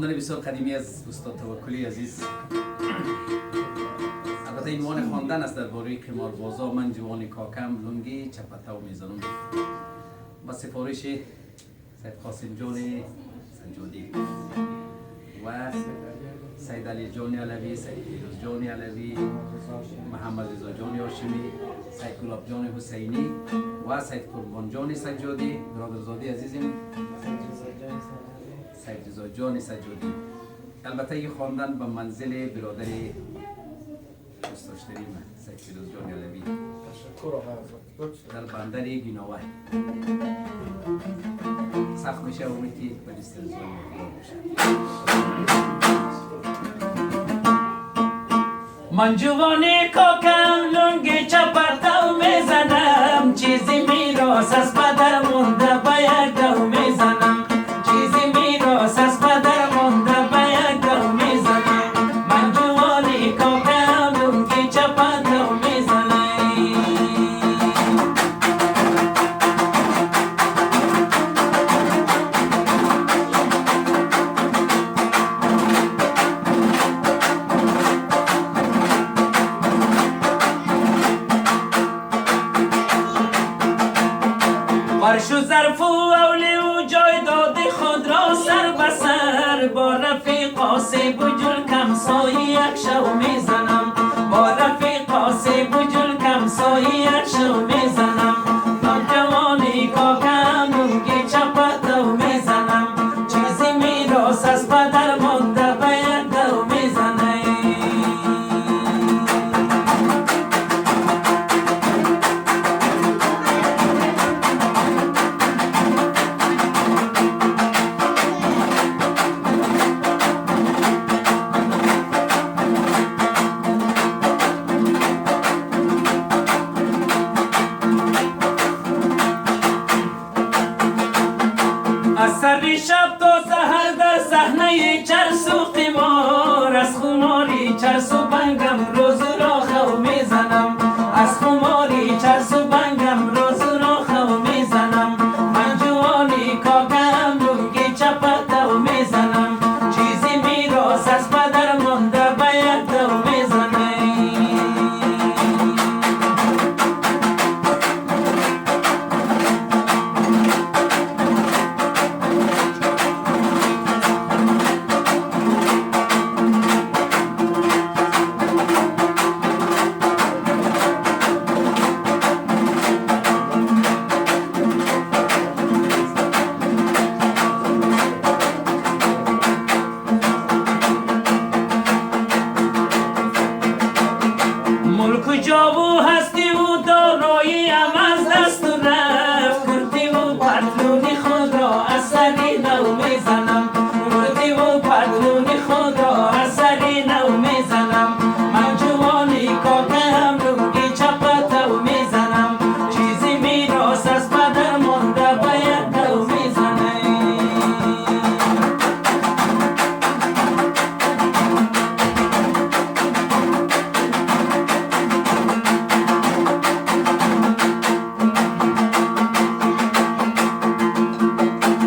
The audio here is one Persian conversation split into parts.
خواندن بسیار قدیمی از استاد توکلی عزیز. البته این عنوان خواندن است درباره قماربازا. من جوانی کاکم لنگی چپتو میزنم. با سفارش سید قاسم جان سنجادی و سید علی جان علوی، سید فیروز جان علوی، محمد رضا جان هاشمی، سید گلاب جان حسینی و سید قربان جان سجادی، برادرزاده عزیزم سید رضا جان سجادی. البته این خواندن به منزل برادر دوست داشتنی من سید فیروز جان علوی در بندر گیناوه. سخت میشه امیدی به استرزای من جوانی کاکم لنگی چپتو میزنم، چیزی میراث از پدر مونده به یک دو میزنم، چیزی میراث از پدر مونده به یک دو میزنم. من جوانی کاکم لنگی چپتو میزنم. فرش و ظرف و اولی و جایداد خود را سر به سر با رفیقا سیب و جل کمسایی یک شو میزنم، با رفیقا سیب و جل کمسایی یک شو میزنم. نوجوانی کاکم لنگی چپتو میزنم، چیزی میراث از پدر مونده به یک دو میزنم. از سر شب تا سحر در صحنه چرس و قمار، از خماری چرس و بنگم روز را خو میزنم، از خماری چرس و بنگم روز را خو میزنم. من جوانی کاکم لنگی چپتو میزنم، چیزی میراث از پدر مونده به یک دو میزنم. ملک جاو هستی و دارایی هم از دست رفت، کردی و پتلونی خود را از سری نو میزنم، کردی و پتلونی خود را از سری نو میزنم. من جوانی کاکم لنگی چپتو میزنم، چیزی میراث از پدر مونده به یک دو میزنم.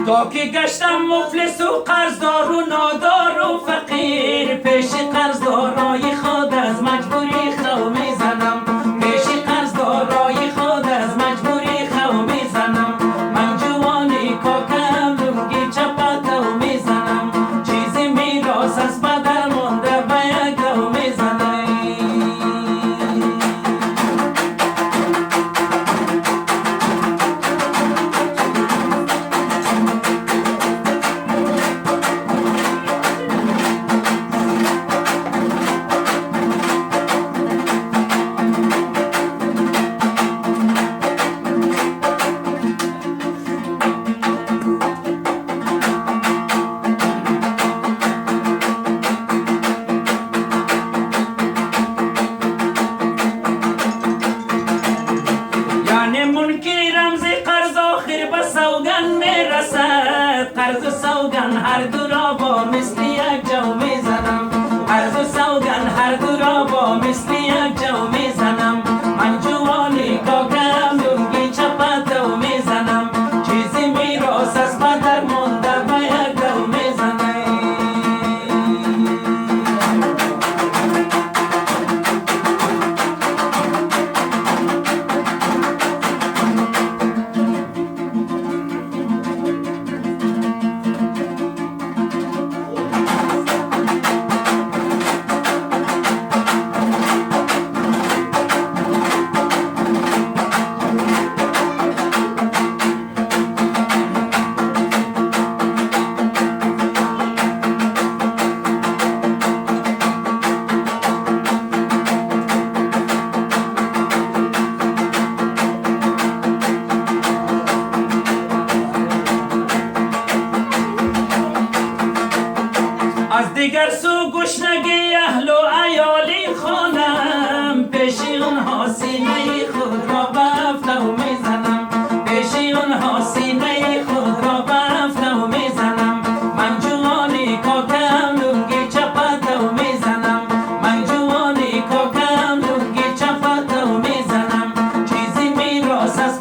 تا که گشتم مفلس و قرضدار و نادار و فقیر، پیش قرضدارای خود از مجبوری خو میزنم، پیش قرضدارای خود از مجبوری خو میزنم. من جوانی کاکم لنگی چپتو میزنم، چیزی میراث از پدر مونده به یک دو میزنم. قرض سوگن هر دو را با مثل یک جو میزنم، قرض سوگن هر دو را با مثل یک جو میزنم. من جوانی کاکم لنگی چپتو میزنم، چیزی میراث از پدر مونده به یک دو میزنم. از دیگر سو گشنگی اهل و عیالی خانم، پیشی اونها سینه خود را بفتو میزنم، پیشی اونها سینه خود را بفتو میزنم. من جوانی کاکم لنگی چپتو میزنم، من جوانی کاکم لنگی چپتو میزنم. چیزی میراث از